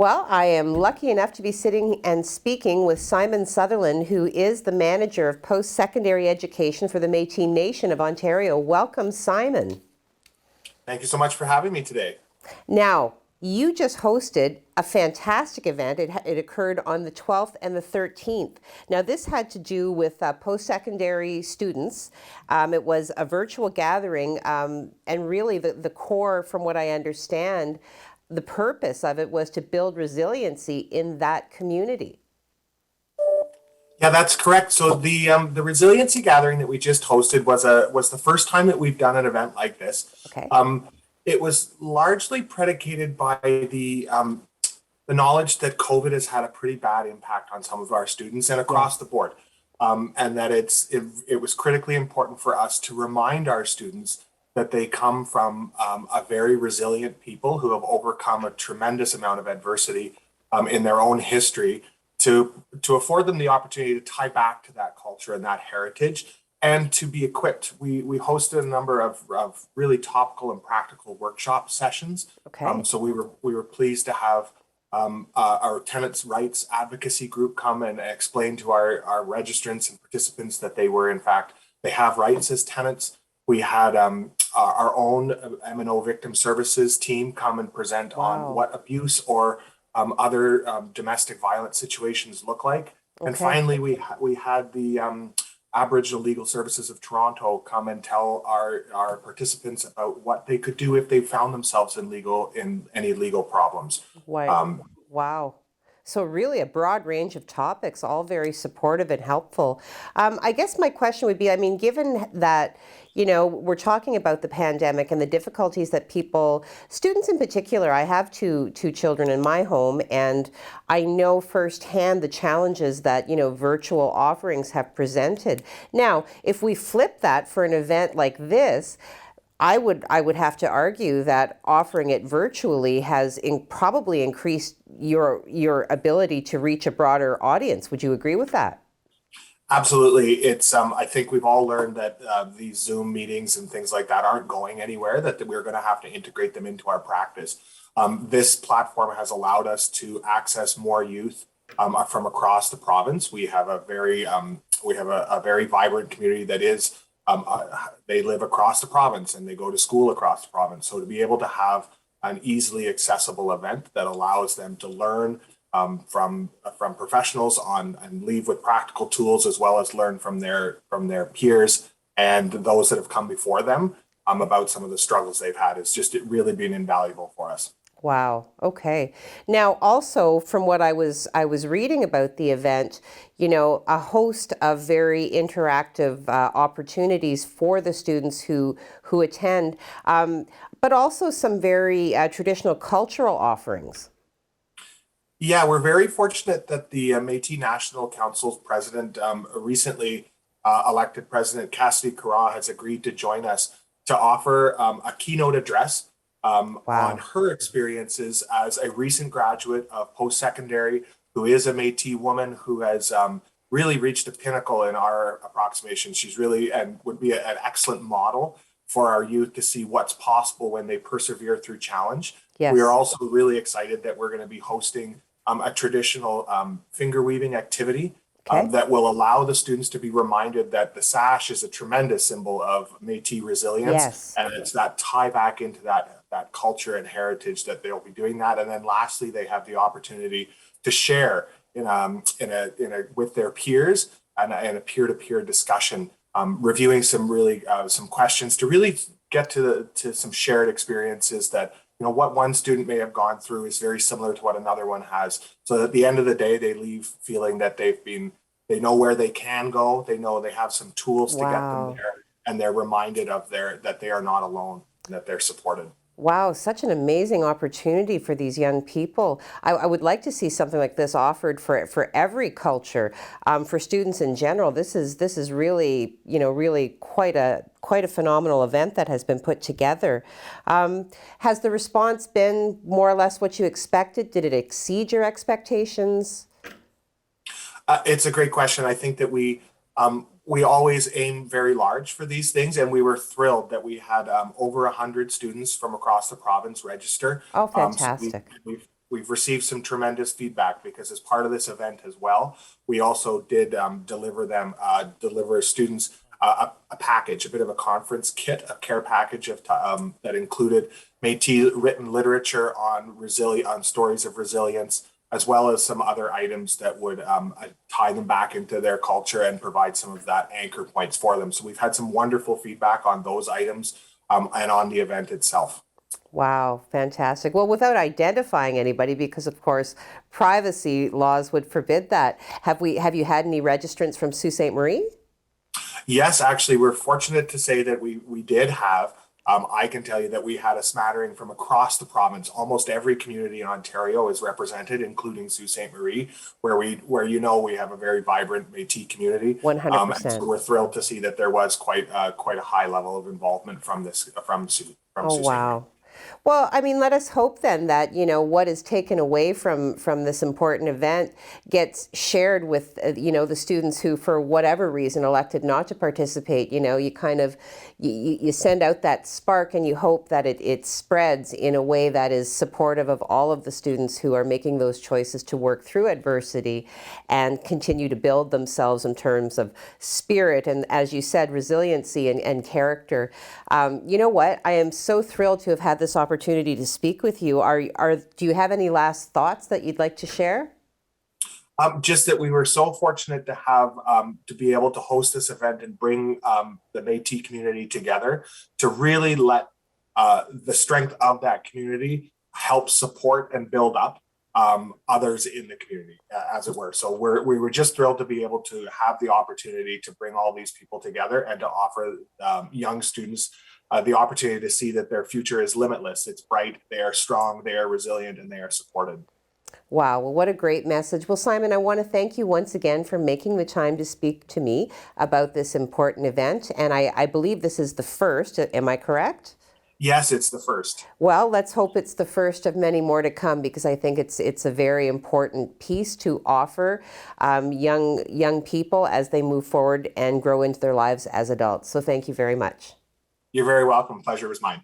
Well, I am lucky enough to be sitting and speaking with Simon Sutherland, who is the manager of post-secondary education for the Métis Nation of Ontario. Welcome, Simon. Thank you so much for having me today. Now, you just hosted a fantastic event. It occurred on the 12th and the 13th. Now, this had to do with post-secondary students. It was a virtual gathering, and really the core, from what I understand, the purpose of it was to build resiliency in that community. Yeah, that's correct. So the resiliency gathering that we just hosted was the first time that we've done an event like this. Okay. Um, it was largely predicated by the knowledge that COVID has had a pretty bad impact on some of our students and across the Yes. board, and that it was critically important for us to remind our students that they come from a very resilient people who have overcome a tremendous amount of adversity in their own history to afford them the opportunity to tie back to that culture and that heritage and to be equipped. We hosted a number of really topical and practical workshop sessions. Okay. So we were pleased to have our tenants' rights advocacy group come and explain to our registrants and participants that they have rights as tenants. We had our own M&O victim services team come and present on Wow. what abuse or other domestic violence situations look like. And Okay. finally, we had the Aboriginal Legal Services of Toronto come and tell our participants about what they could do if they found themselves in any legal problems. Why? Um, Wow. So really a broad range of topics, all very supportive and helpful. I guess my question would be, I mean, given that, we're talking about the pandemic and the difficulties that students in particular, I have two children in my home, and I know firsthand the challenges that, virtual offerings have presented. Now, if we flip that for an event like this, I would have to argue that offering it virtually has probably increased your ability to reach a broader audience. Would you agree with that? Absolutely. I think we've all learned that these Zoom meetings and things like that aren't going anywhere, that we're going to have to integrate them into our practice. This platform has allowed us to access more youth from across the province. We have a very vibrant community that is, they live across the province and they go to school across the province. So to be able to have an easily accessible event that allows them to learn from professionals on and leave with practical tools as well as learn from their peers and those that have come before them about some of the struggles they've had. It's just really been invaluable for us. Wow. Okay. Now, also from what I was reading about the event, a host of very interactive opportunities for the students who attend, but also some very traditional cultural offerings. Yeah, we're very fortunate that the Métis National Council's president, recently elected President Cassidy Carra, has agreed to join us to offer a keynote address on Wow. her experiences as a recent graduate of post-secondary, who is a Métis woman who has really reached a pinnacle in our approximation. She's really and would be an excellent model for our youth to see what's possible when they persevere through challenge. We are Yes. also really excited that we're going to be hosting a traditional finger weaving activity Okay. that will allow the students to be reminded that the sash is a tremendous symbol of Métis resilience, Yes. and it's that tie back into that culture and heritage that they'll be doing that. And then lastly, they have the opportunity to share in a with their peers and a peer to peer discussion, reviewing some questions to really get to some shared experiences that what one student may have gone through is very similar to what another one has. So at the end of the day, they leave feeling that they know where they can go. They know they have some tools to get them Wow. there, and they're reminded that they are not alone and that they're supported. Wow, such an amazing opportunity for these young people. I would like to see something like this offered for every culture, for students in general. This is really, really quite a phenomenal event that has been put together. Has the response been more or less what you expected? Did it exceed your expectations? It's a great question. I think that we always aim very large for these things, and we were thrilled that we had over 100 students from across the province register. Oh, So fantastic. we've we've received some tremendous feedback because as part of this event as well, we also did deliver students a package, a bit of a conference kit, a care package that included Métis written literature on stories of resilience, as well as some other items that would tie them back into their culture and provide some of that anchor points for them. So we've had some wonderful feedback on those items and on the event itself. Wow, fantastic. Well, without identifying anybody, because of course privacy laws would forbid that, have you had any registrants from Sault Ste. Marie? Yes, actually, we're fortunate to say that we did have. I can tell you that we had a smattering from across the province. Almost every community in Ontario is represented, including Sault Ste. Marie, where we have a very vibrant Métis community. And so 100%. we're thrilled to see that there was quite a high level of involvement from Oh, Sault Ste. Marie. wow. Well, I mean, let us hope then that, what is taken away from this important event gets shared with, the students who, for whatever reason, elected not to participate. You kind of, you send out that spark and you hope that it spreads in a way that is supportive of all of the students who are making those choices to work through adversity and continue to build themselves in terms of spirit and, as you said, resiliency and character. You know what? I am so thrilled to have had this opportunity to speak with you. Do you have any last thoughts that you'd like to share? Just that we were so fortunate to have to be able to host this event and bring the Métis community together to really let the strength of that community help support and build up others in the community, as it were. So we were just thrilled to be able to have the opportunity to bring all these people together and to offer young students the opportunity to see that their future is limitless. It's bright, they are strong, they are resilient, and they are supported. Wow, well, what a great message. Well, Simon, I want to thank you once again for making the time to speak to me about this important event. And I believe this is the first, am I correct? Yes, it's the first. Well, let's hope it's the first of many more to come, because I think it's a very important piece to offer young people as they move forward and grow into their lives as adults. So thank you very much. You're very welcome. Pleasure was mine.